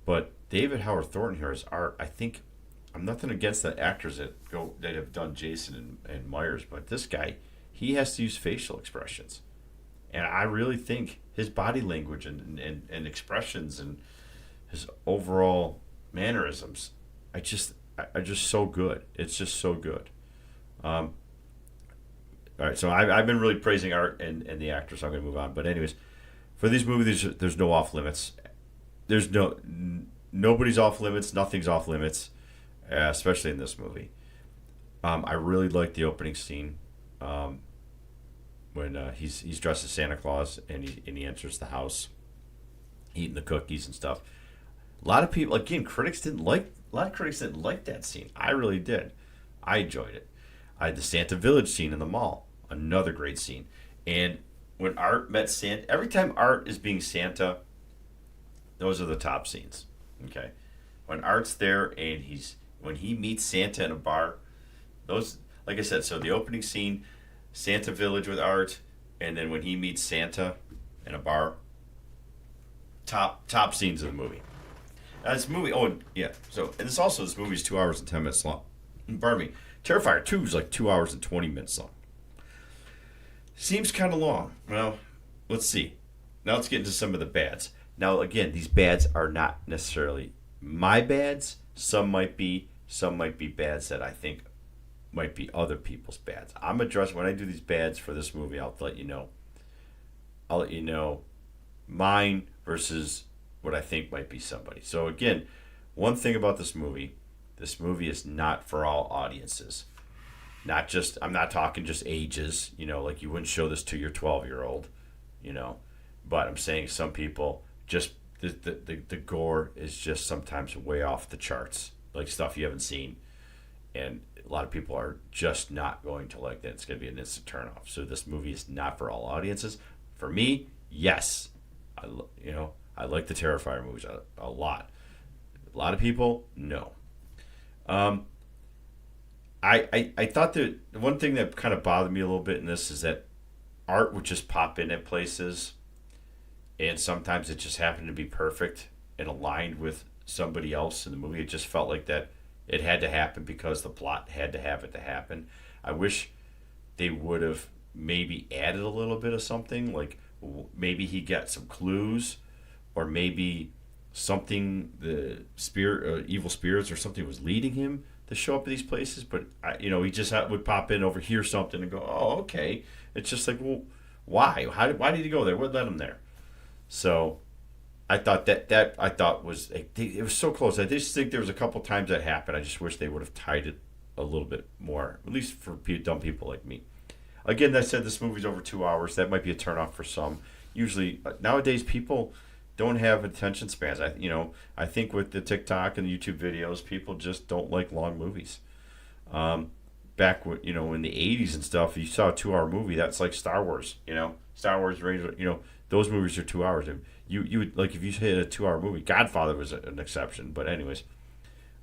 But David Howard Thornton here is art. I think I'm nothing against the actors that have done Jason and Myers, but this guy, he has to use facial expressions, and I really think his body language and expressions and his overall mannerisms, are just so good. It's just so good. Um, all right, so I've been really praising art and the actors. So I'm going to move on. But anyways, for these movies, there's no off limits. There's nobody's off limits. Nothing's off limits, especially in this movie. I really like the opening scene when he's dressed as Santa Claus and he enters the house, eating the cookies and stuff. A lot of people, again, a lot of critics didn't like that scene. I really did. I enjoyed it. I had the Santa Village scene in the mall, another great scene. And when Art met Santa, every time Art is being Santa, those are the top scenes. Okay, when Art's there and when he meets Santa in a bar, those, like I said, so the opening scene, Santa Village with Art, and then when he meets Santa in a bar, top scenes of the movie. This movie, oh yeah, so and this movie is 2 hours and 10 minutes long. Pardon me, Terrifier 2 is like 2 hours and 20 minutes long. Seems kind of long. Well, let's see. Now let's get into some of the bads. Now again, these bads are not necessarily my bads. Some might be bads that I think might be other people's bads. I'm addressing when I do these bads for this movie. I'll let you know. I'll let you know mine versus what I think might be somebody. So again, one thing about this movie is not for all audiences. I'm not talking just ages, like you wouldn't show this to your 12-year-old, but I'm saying some people just the gore is just sometimes way off the charts, like stuff you haven't seen, and a lot of people are just not going to like that. It's going to be an instant turnoff. So this movie is not for all audiences. For me, yes, I like the Terrifier movies a lot. A lot of people, no. I thought that one thing that kind of bothered me a little bit in this is that Art would just pop in at places, and sometimes it just happened to be perfect and aligned with somebody else in the movie. It just felt like that it had to happen because the plot had to have it to happen. I wish they would have maybe added a little bit of something, like maybe he got some clues, or maybe something, the spirit, evil spirits or something was leading him to show up at these places. But he just would pop in, overhear something, and go, "Oh, okay." It's just like, well, why? Why did he go there? What led him there? So, I thought that I thought was it was so close. I just think there was a couple times that happened. I just wish they would have tied it a little bit more, at least for dumb people like me. Again, I said this movie's over 2 hours. That might be a turnoff for some. Usually, nowadays, people don't have attention spans. I think with the TikTok and the YouTube videos, people just don't like long movies. Back when, in the 80s and stuff, you saw a 2 hour movie, that's like Star Wars. Star Wars, those movies are 2 hours. You would, like, if you hit a 2 hour movie, Godfather was an exception. But anyways,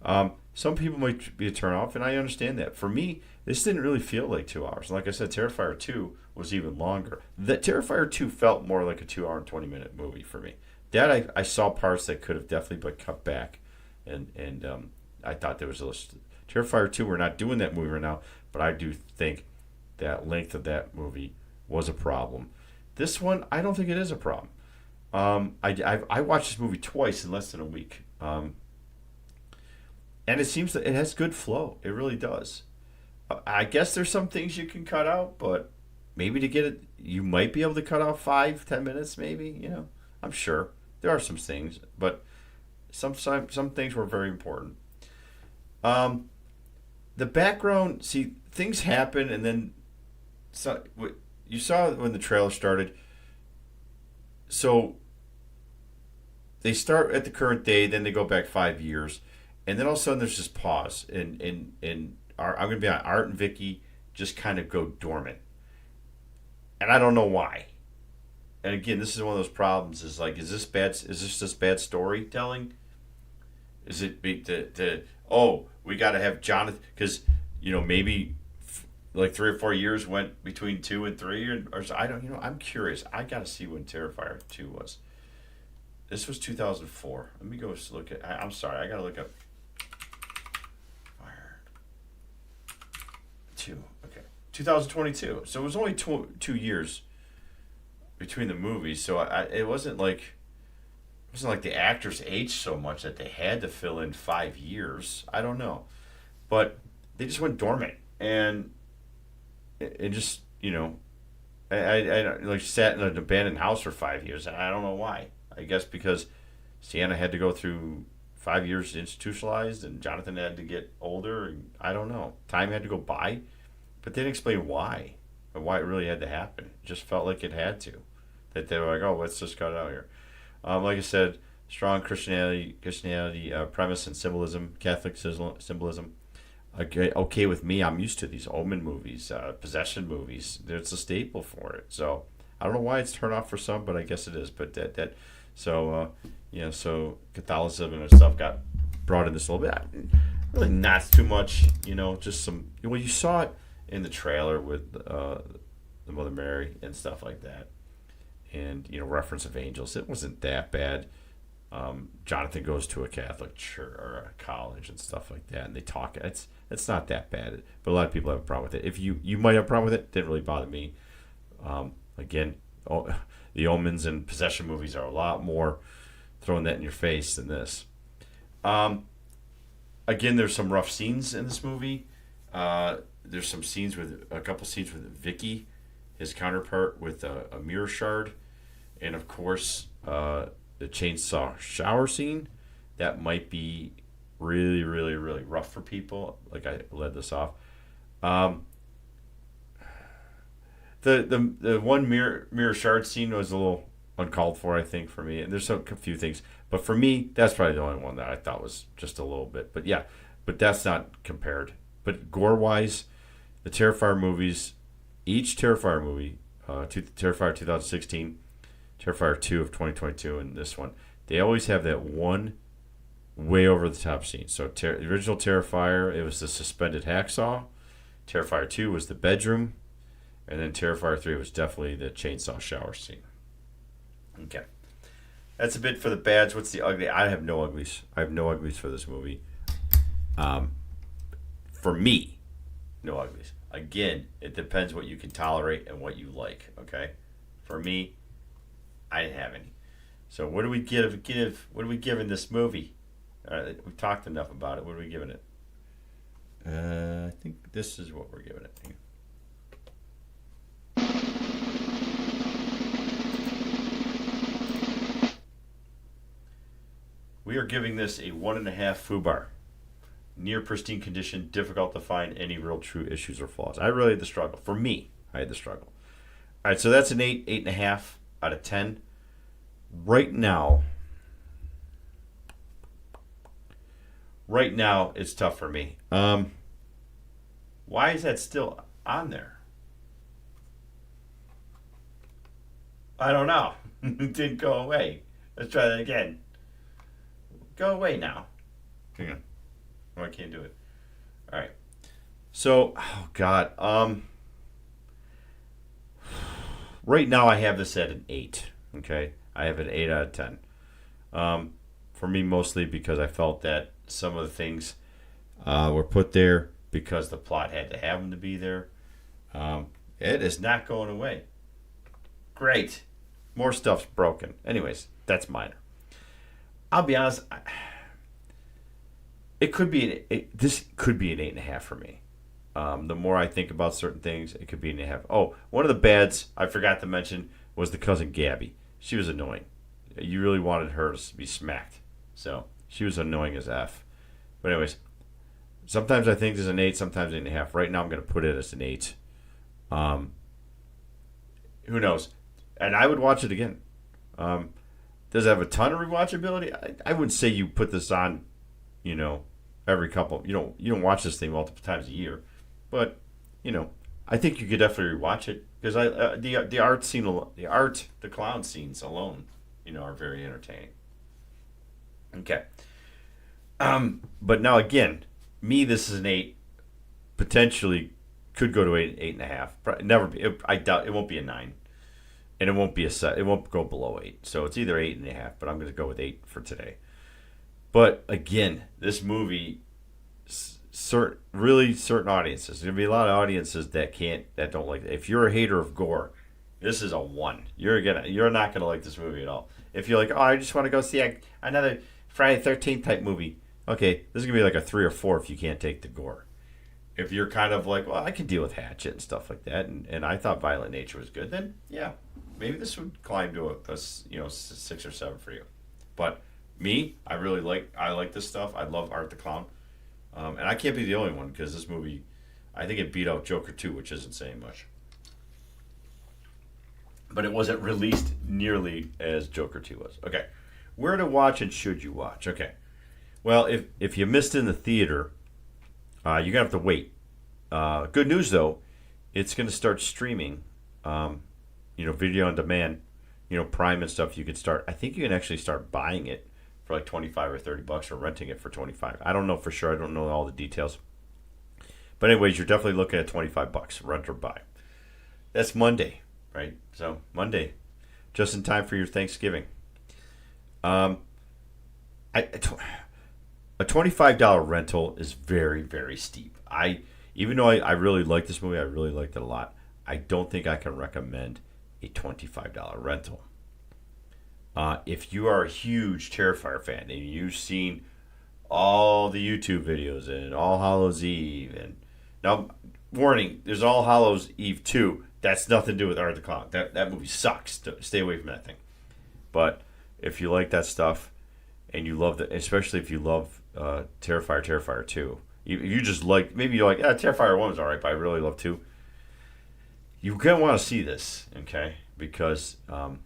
some people might be a turn off, and I understand that. For me, this didn't really feel like 2 hours. Like I said, Terrifier 2 was even longer. The Terrifier 2 felt more like a 2 hour and 20-minute movie for me. That I saw parts that could have definitely been cut back, and I thought there was a Terrifier 2. We're not doing that movie right now, but I do think that length of that movie was a problem. This one, I don't think it is a problem. I watched this movie twice in less than a week, and it seems that it has good flow. It really does. I guess there's some things you can cut out, but maybe to get it, you might be able to cut out 5-10 minutes. Maybe I'm sure there are some things, but some things were very important. The background, see, things happen, and then you saw when the trailer started. So they start at the current day, then they go back 5 years, and then all of a sudden there's this pause, and I'm going to be on Art and Vicky just kind of go dormant, and I don't know why. And again, this is one of those problems. Is like, is this just bad storytelling? Is it we got to have Jonathan, because maybe like 3 or 4 years went between 2 and 3, or so. I don't. I'm curious. I got to see when Terrifier 2 was. This was 2004. Let me go look at. I'm sorry, I gotta look up. Fire 2. Okay, 2022. So it was only 2 years between the movies. So it wasn't like the actors aged so much that they had to fill in 5 years. I don't know, but they just went dormant, and it just I like sat in an abandoned house for 5 years, and I don't know why. I guess because Sienna had to go through 5 years institutionalized, and Jonathan had to get older, and I don't know. Time had to go by, but they didn't explain why, or why it really had to happen. It just felt like it had to. That they were like, oh, let's just cut it out here. Like I said, strong Christianity premise and symbolism, Catholic symbolism. Okay with me. I'm used to these omen movies, possession movies. It's a staple for it. So I don't know why it's turned off for some, but I guess it is. But so Catholicism and stuff got brought in this a little bit. Really not too much, just some. Well, you saw it in the trailer with the Mother Mary and stuff like that, and reference of angels. It wasn't that bad. Jonathan goes to a Catholic church or a college and stuff like that, and they talk. It's not that bad, but a lot of people have a problem with it. If you might have a problem with it, it didn't really bother me. Again, the omens and possession movies are a lot more throwing that in your face than this. Again, there's some rough scenes in this movie. There's some a couple scenes with Vicky, his counterpart, with a mirror shard, and of course the chainsaw shower scene. That might be really, really, really rough for people. Like I led this off. The one mirror shard scene was a little uncalled for, I think, for me. And there's a few things, but for me, that's probably the only one that I thought was just a little bit. But yeah, but that's not compared. But gore wise, the Terrifier movies, each Terrifier movie, Terrifier 2016, Terrifier 2 of 2022, and this one, they always have that one way over the top scene. So the original Terrifier, it was the suspended hacksaw. Terrifier 2 was the bedroom. And then Terrifier 3 was definitely the chainsaw shower scene. Okay. That's a bit for the bads. What's the ugly? I have no uglies. I have no uglies for this movie. For me, no uglies. Again, it depends what you can tolerate and what you like. Okay. For me, I didn't have any. So what do we what are we giving this movie? We've talked enough about it. What are we giving it? I think this is what we're giving it. We are giving this a 1.5 FUBAR. Near pristine condition, difficult to find any real true issues or flaws. I really had the struggle. For me, I had the struggle. All right, so that's an 8.5 out of 10. Right now, it's tough for me. Why is that still on there? I don't know. It didn't go away. Let's try that again. Go away now. Hang on. Oh, I can't do it. All right. So, oh God. Right now I have this at an 8. Okay, I have an 8 out of 10. For me, mostly because I felt that some of the things were put there because the plot had to have them to be there. It is not going away. Great. More stuff's broken. Anyways, that's minor. I'll be honest. This could be an 8.5 for me. The more I think about certain things, it could be an 8.5. Oh, one of the bads I forgot to mention was the cousin Gabby. She was annoying. You really wanted her to be smacked. So she was annoying as F. But anyways, sometimes I think there's an 8, sometimes 8.5. Right now I'm going to put it as an 8. Who knows? And I would watch it again. Does it have a ton of rewatchability? I wouldn't say you put this on, every couple. You don't watch this thing multiple times a year, but I think you could definitely rewatch it because the art scene, the clown scenes alone, are very entertaining. Okay. But now again, this is an 8. Potentially could go to 8.5. Never be. I doubt it won't be a 9. and it won't be a set. It won't go below 8. So it's either 8.5, but I'm going to go with 8 for today. But again, this movie, certain audiences. There's going to be a lot of audiences that don't like it. If you're a hater of gore, this is a 1. You're not gonna like this movie at all. If you're like, oh, I just want to go see another Friday 13th type movie, okay, this is gonna be like a 3 or 4 if you can't take the gore. If you're kind of like, well, I can deal with Hatchet and stuff like that, and I thought Violent Nature was good, then yeah, maybe this would climb to a 6 or 7 for you. But me, I like this stuff. I love Art the Clown, and I can't be the only one because this movie, I think it beat out Joker 2, which isn't saying much. But it wasn't released nearly as Joker 2 was. Okay. Where to watch and should you watch? Okay. Well, if you missed in the theater, you're going to have to wait. Good news, though. It's going to start streaming, video on demand, Prime and stuff. You can start. I think you can actually start buying it for like $25 or $30 or renting it for $25. I don't know for sure. I don't know all the details. But anyways, you're definitely looking at $25, rent or buy. That's Monday. Right, so Monday, just in time for your Thanksgiving. A $25 rental is very, very steep. Even though I really like this movie, I really liked it a lot. I don't think I can recommend a $25 rental. If you are a huge Terrifier fan and you've seen all the YouTube videos and All Hallows Eve, and now warning, there's All Hallows Eve 2. That's nothing to do with Art of the Clown. That movie sucks. Stay away from that thing. But if you like that stuff, and you love especially if you love Terrifier 2, you just like, maybe you're like, Terrifier 1 was alright, but I really love 2. You're going to want to see this, okay? Because the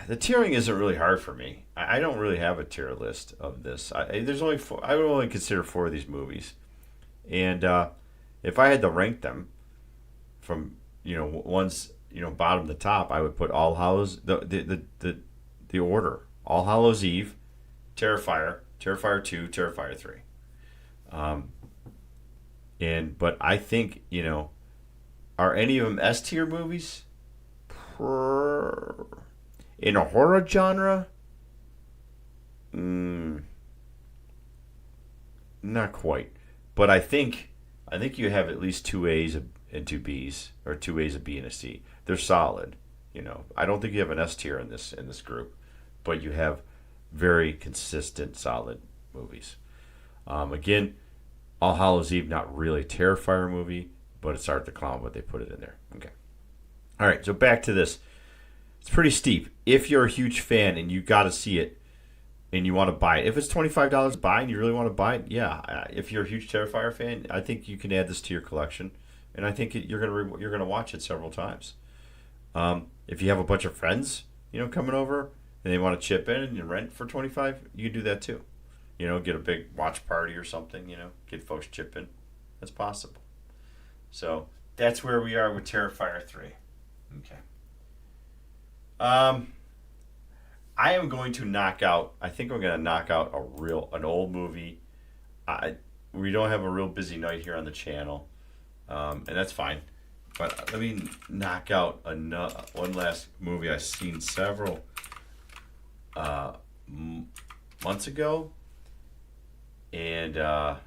tiering isn't really hard for me. I don't really have a tier list of this. There's only 4. I would only consider 4 of these movies. And if I had to rank them, from one's bottom to top, I would put All Hallows the order: All Hallows Eve, Terrifier 2, Terrifier 3. But I think are any of them S tier movies? In a horror genre, not quite. But I think you have at least 2 A's and 2 B's, or 2 A's, a B, and a C. They're solid. I don't think you have an S tier in this group, but you have very consistent, solid movies. Again, All Hallows Eve, not really a Terrifier movie, but it's Art the Clown, but they put it in there. Okay. All right, so back to this. It's pretty steep. If you're a huge fan and you got to see it, and you want to buy it, if it's $25 to buy and you really want to buy it, yeah. If you're a huge Terrifier fan, I think you can add this to your collection. And I think you're gonna watch it several times. If you have a bunch of friends, coming over and they want to chip in and rent for $25, you can do that too. Get a big watch party or something. Get folks chip in. That's possible. So that's where we are with Terrifier 3. Okay. I am going to knock out. I think I'm going to knock out an old movie. We don't have a real busy night here on the channel. And that's fine. But let me knock out one last movie I've seen several months ago. And hang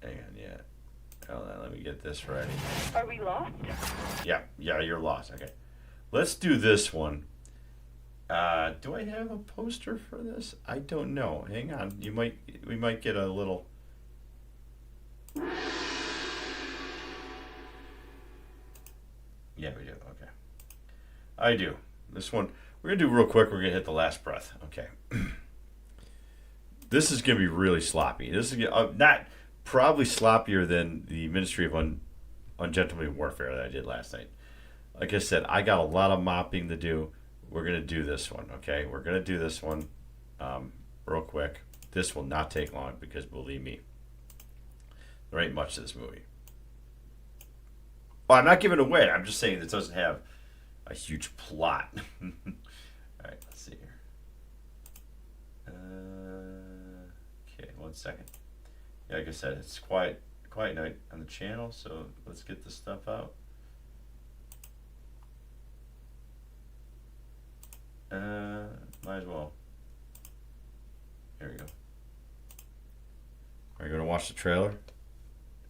on, yeah. Hold on, let me get this ready. Are we lost? Yeah, you're lost. Okay. Let's do this one. Do I have a poster for this? I don't know. Hang on. We might get a little. Yeah, we do. Okay. I do. This one, we're going to do real quick. We're going to hit the last breath. Okay. This is going to be really sloppy. This is not probably sloppier than the Ministry of Ungentlemanly Warfare that I did last night. Like I said, I got a lot of mopping to do. We're going to do this one, okay? We're going to do this one real quick. This will not take long because, believe me, there ain't much to this movie. Well, I'm not giving it away. I'm just saying it doesn't have a huge plot. All right, let's see here. Okay, 1 second. Yeah, like I said, it's quiet night on the channel, so let's get this stuff out. might as well. There we go. Are you going to watch the trailer?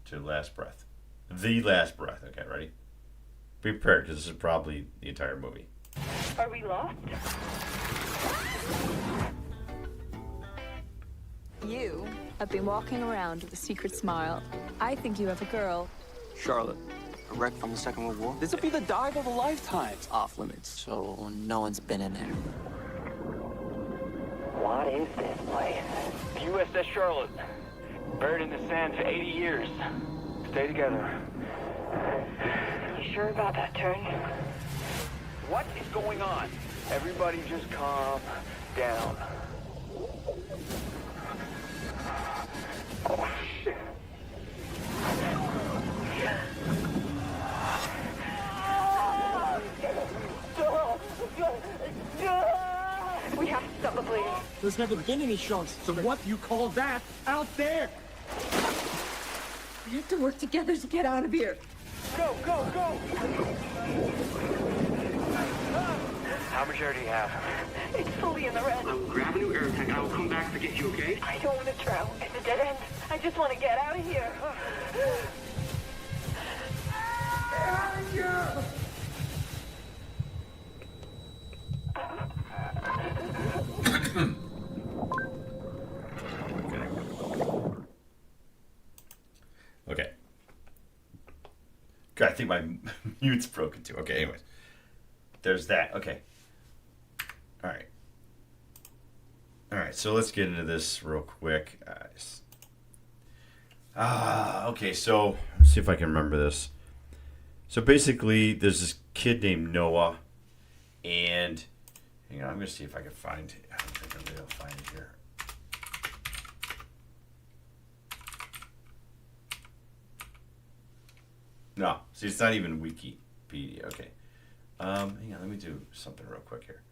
To Last Breath. The Last Breath. Okay, ready? Be prepared, because this is probably the entire movie. Are we lost? You have been walking around with a secret smile. I think you have a girl. Charlotte, a wreck from the Second World War. This will be the dive of a lifetime. It's off limits. So no one's been in there. What is this place? USS Charlotte. Buried in the sand for 80 years. Stay together. You sure about that turn? What is going on? Everybody just calm down. Oh, shit. We have to stop the bleeding. There's never been any sharks, so what do you call that out there? We have to work together to get out of here. Go, go, go! How much air do you have? It's fully in the red. I will grab a new air tank. I will come back to get you, okay? I don't want to drown. It's a dead end. I just want to get out of here. Okay. God, I think my mute's broken too. Okay, anyways. There's that. Okay. Alright. Alright, so let's get into this real quick. Okay, so let's see if I can remember this. So basically, there's this kid named Noah, and hang on, I'm going to see if I can find it. I don't think I'm going to find it here. No, see, it's not even Wikipedia. Okay. Hang on, let me do something real quick here.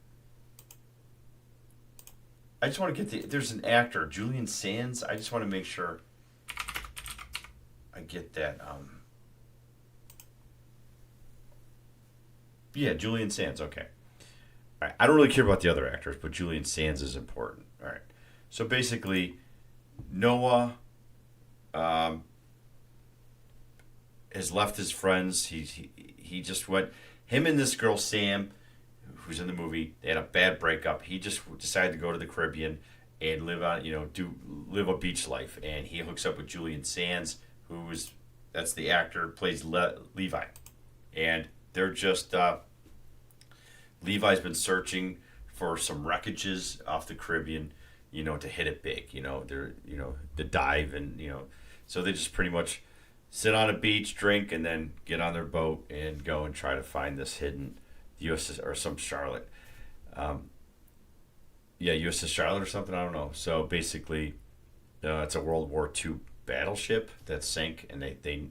I just want to get there's an actor, Julian Sands. I just want to make sure I get that. Yeah, Julian Sands, okay. All right, I don't really care about the other actors, but Julian Sands is important. All right. So basically, Noah has left his friends. He just went. Him and this girl Sam, who's in the movie, they had a bad breakup. He just decided to go to the Caribbean and live live a beach life. And he hooks up with Julian Sands, that's the actor, plays Levi, and they're just Levi's been searching for some wreckages off the Caribbean, to hit it big. They're the dive and so they just pretty much sit on a beach, drink, and then get on their boat and go and try to find this hidden USS or some Charlotte. USS Charlotte or something, I don't know. So basically, it's a World War II battleship that sank, and they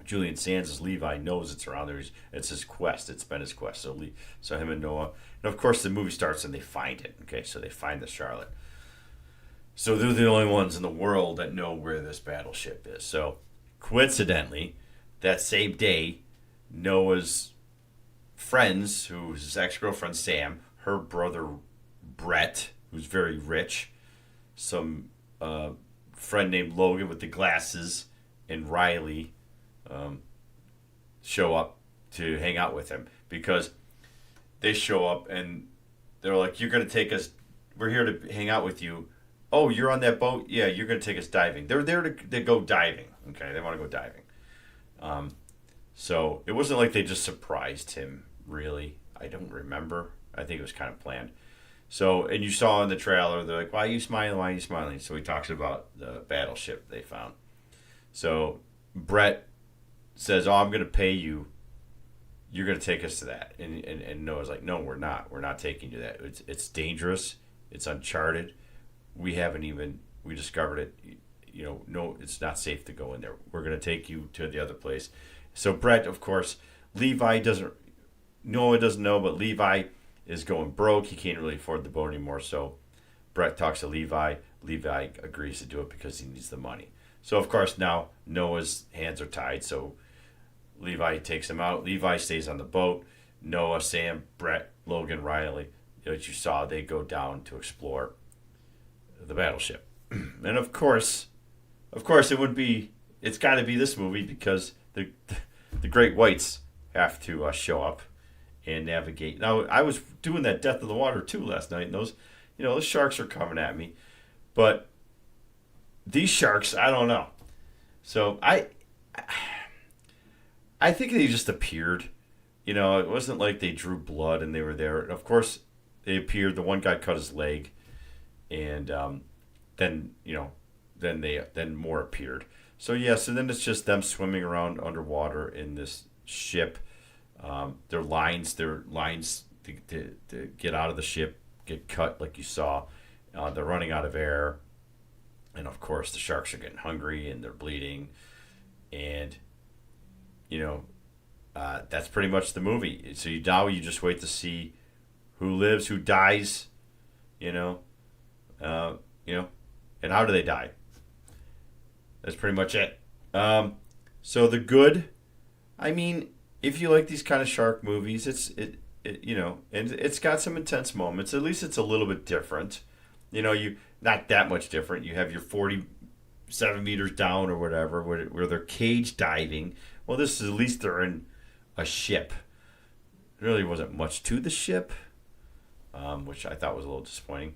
Julian Sands as Levi knows it's around there. It's his quest. It's been his quest. So him and Noah, and of course the movie starts and they find it. Okay, so they find the Charlotte. So they're the only ones in the world that know where this battleship is. So coincidentally, that same day, Noah's friends, who's his ex-girlfriend Sam, her brother Brett, who's very rich, some friend named Logan with the glasses, and Riley show up to hang out with him, because they show up and they're like, "You're going to take us, we're here to hang out with you. Oh, you're on that boat? Yeah, you're going to take us diving." They're there to go diving. Okay, they want to go diving. So it wasn't like they just surprised him, really. I don't remember. I think it was kind of planned. So, and you saw in the trailer, they're like, "Why are you smiling? Why are you smiling?" So he talks about the battleship they found. So Brett says, "Oh, I'm going to pay you. You're going to take us to that." And Noah's like, "No, we're not. We're not taking you to that. It's dangerous. It's uncharted. We discovered it. No, it's not safe to go in there. We're going to take you to the other place." So Brett, of course, Noah doesn't know, but Levi is going broke. He can't really afford the boat anymore. So Brett talks to Levi. Levi agrees to do it because he needs the money. So, of course, now Noah's hands are tied. So Levi takes him out. Levi stays on the boat. Noah, Sam, Brett, Logan, Riley, that you saw, they go down to explore the battleship. And of course, it would be. It's got to be this movie because the Great Whites have to show up and navigate. Now, I was doing that Death of the Water too last night, and those sharks are coming at me, but these sharks, I don't know. So I think they just appeared. It wasn't like they drew blood and they were there. And of course, they appeared. The one guy cut his leg, and then more appeared. So then it's just them swimming around underwater in this ship. Their lines to get out of the ship get cut, like you saw. They're running out of air, and of course the sharks are getting hungry and they're bleeding, and that's pretty much the movie. So now you just wait to see who lives, who dies, and how do they die. That's pretty much it. So the good, I mean, if you like these kind of shark movies, and it's got some intense moments. At least it's a little bit different. You not that much different. You have your 47 meters down or whatever, where they're cage diving. Well, this is at least they're in a ship. There really wasn't much to the ship, which I thought was a little disappointing.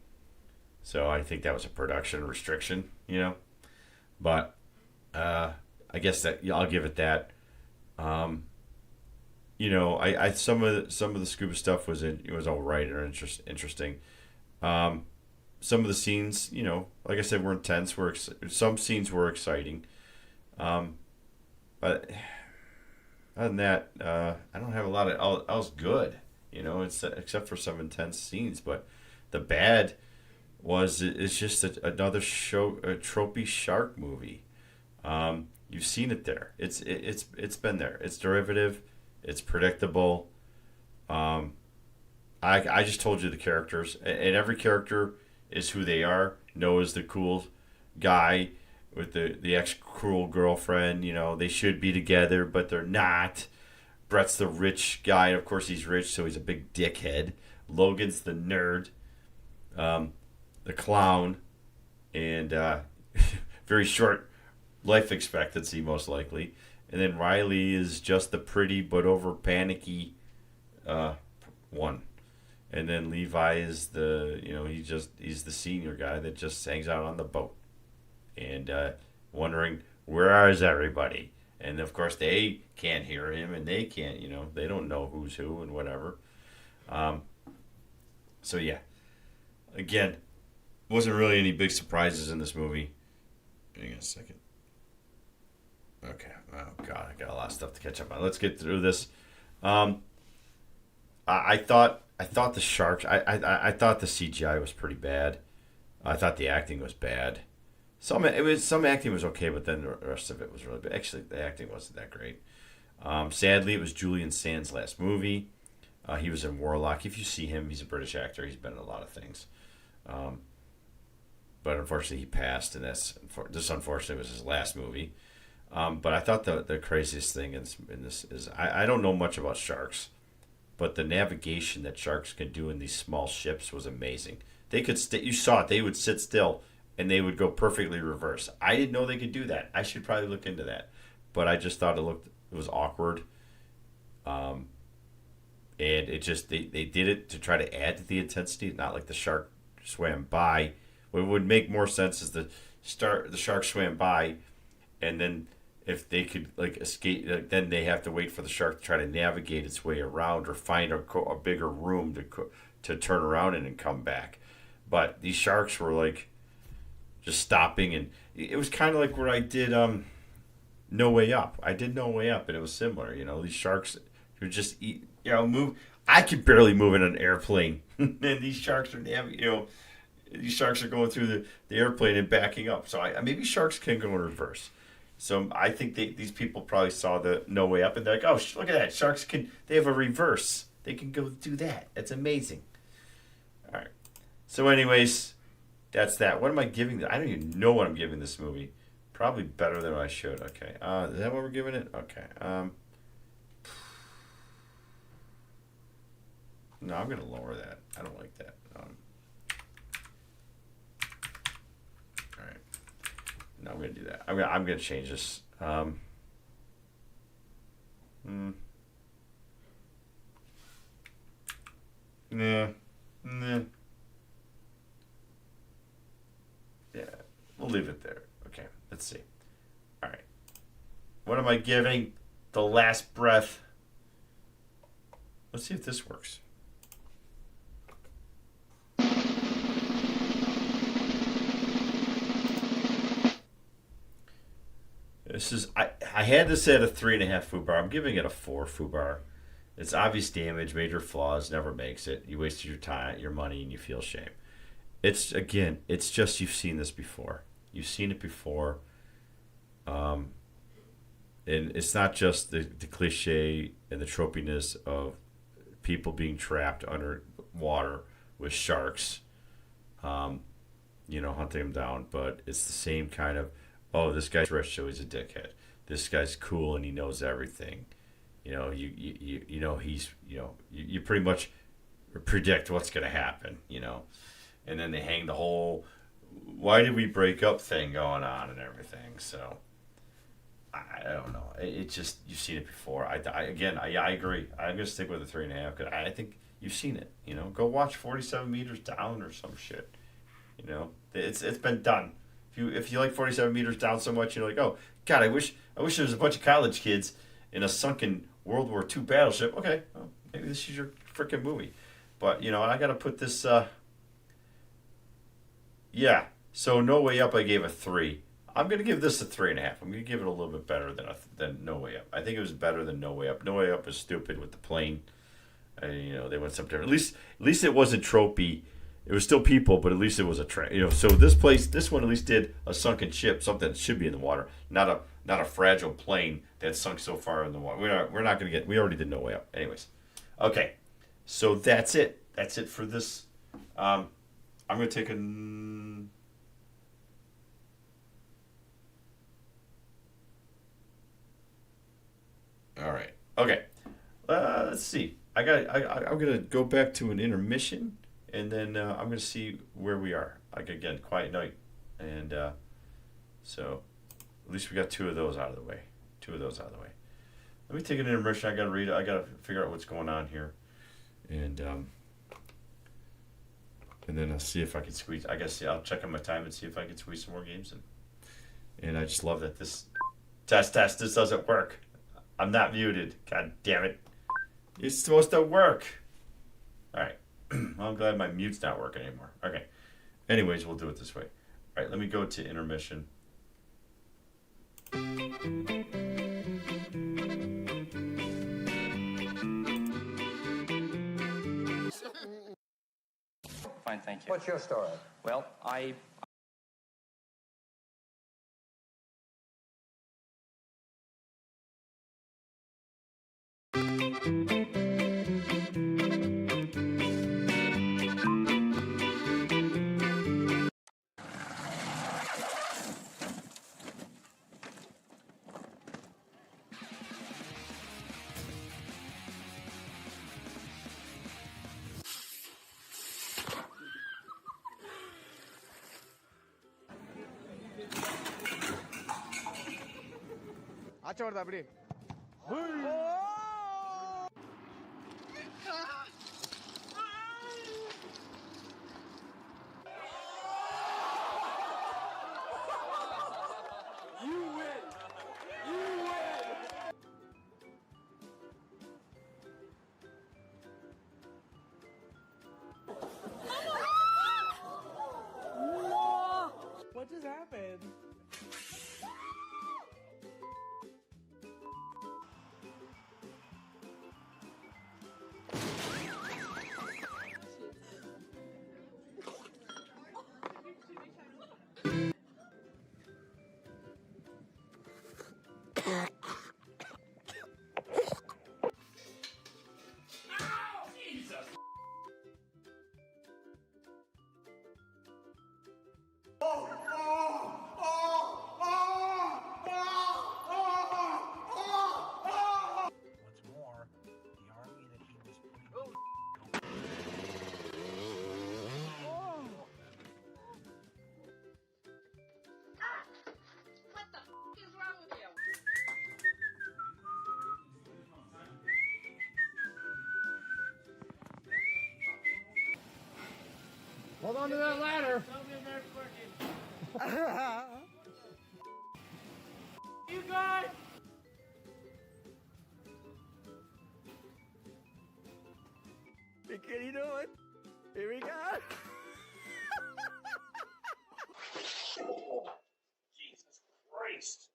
So I think that was a production restriction, But I guess that I'll give it that. I some of the scuba stuff was all right or interesting. Some of the scenes, like I said, were intense. Some scenes were exciting, but other than that, I don't have a lot of else good. It's except for some intense scenes. But the bad it's just another a tropey shark movie. You've seen it there. It's been there. It's derivative. It's predictable. I just told you the characters, and every character is who they are. Noah's the cool guy with the ex-cruel girlfriend. They should be together, but they're not. Brett's the rich guy, and of course he's rich, so he's a big dickhead. Logan's the nerd, the clown, and very short life expectancy, most likely. And then Riley is just the pretty but over panicky one. And then Levi is he's the senior guy that just hangs out on the boat and wondering where is everybody. And of course they can't hear him and they can't, they don't know who's who and whatever. So yeah, again, wasn't really any big surprises in this movie. Hang on a second. Okay. Oh God, I got a lot of stuff to catch up on. Let's get through this. I thought the sharks. I thought the CGI was pretty bad. I thought the acting was bad. Some acting was okay, but then the rest of it was really bad. Actually, the acting wasn't that great. Sadly, it was Julian Sand's last movie. He was in Warlock. If you see him, he's a British actor. He's been in a lot of things. But unfortunately, he passed, and this unfortunately was his last movie. But I thought the craziest thing in this is I don't know much about sharks, but the navigation that sharks can do in these small ships was amazing. They could you saw it. They would sit still and they would go perfectly reverse. I didn't know they could do that. I should probably look into that, but I just thought it was awkward. And it just they did it to try to add to the intensity, not like the shark swam by. What would make more sense is the shark swam by, and then if they could escape, then they have to wait for the shark to try to navigate its way around or find a bigger room to turn around in and come back. But these sharks were just stopping, and it was kind of like where I did No Way Up. I did No Way Up, and it was similar. These sharks would just eat, move. I could barely move in an airplane, and these sharks are these sharks are going through the airplane and backing up. So maybe sharks can go in reverse. So I think these people probably saw the No Way Up and they're like, oh, look at that. Sharks they have a reverse. They can go do that. That's amazing. All right. So anyways, that's that. What am I giving? I don't even know what I'm giving this movie. Probably better than I should. Okay. Is that what we're giving it? Okay. No, I'm gonna lower that. I don't like that. All right. No, I'm gonna do that. I'm gonna change this. Nah. Yeah, we'll leave it there. Okay, let's see. All right. What am I giving? The last breath. Let's see if this works. This is I had this at a 3.5 foobar. I'm giving it a 4 foobar. It's obvious damage, major flaws, never makes it. You wasted your time, your money, and you feel shame. It's just you've seen this before. You've seen it before. And it's not just the cliche and the tropiness of people being trapped under water with sharks, hunting them down, but it's the same kind of, oh, this guy's rich, so he's a dickhead. This guy's cool and he knows everything. You pretty much predict what's going to happen, and then they hang the whole why did we break up thing going on and everything. So I don't know. It just, you've seen it before. I agree. I'm going to stick with a 3.5 because I think you've seen it. Go watch 47 meters down or some shit. It's been done. If you like 47 meters down so much, you're like, oh God, I wish there was a bunch of college kids in a sunken World War II battleship. Okay, well, maybe this is your freaking movie. But I got to put this. Yeah. So No Way Up, I gave a 3. I'm gonna give this a 3.5. I'm gonna give it a little bit better than No Way Up. I think it was better than No Way Up. No Way Up was stupid with the plane. They went something different. At least it wasn't tropey. It was still people, but at least it was a train. So this one at least did a sunken ship, something that should be in the water, not a fragile plane that sunk so far in the water. We're not gonna get. We already did No Way Up. Anyways, okay. So that's it. That's it for this. I'm gonna take a. All right. Okay. Let's see. I'm gonna go back to an intermission, and then I'm gonna see where we are. Again, quiet night, and so at least we got 2 of those out of the way. Let me take an intermission. I gotta read it. I gotta figure out what's going on here, and then I'll see if I can squeeze. I guess I'll check on my time and see if I can squeeze some more games in. And I just love that this test. This doesn't work. I'm not muted. God damn it. It's supposed to work. All right. Well, I'm glad my mute's not working anymore. Okay. Anyways, we'll do it this way. All right, let me go to intermission. Fine, thank you. What's your story? Well, ஆச்சா வருதா அப்படி What just happened? What's more, the army that he was putting Hold on to that ladder. You guys. Can you do it? Here we go. Jesus Christ.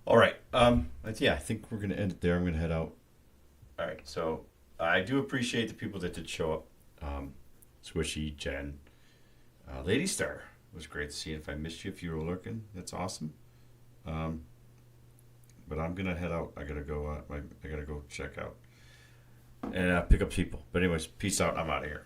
All right. Yeah, I think we're gonna end it there. I'm gonna head out. All right. So I do appreciate the people that did show up. Swishy, Jen, Lady Star. It was great to see you. If I missed you, if you were lurking, that's awesome. But I'm gonna head out. I gotta go. I gotta go check out and pick up people. But anyways, peace out. I'm out of here.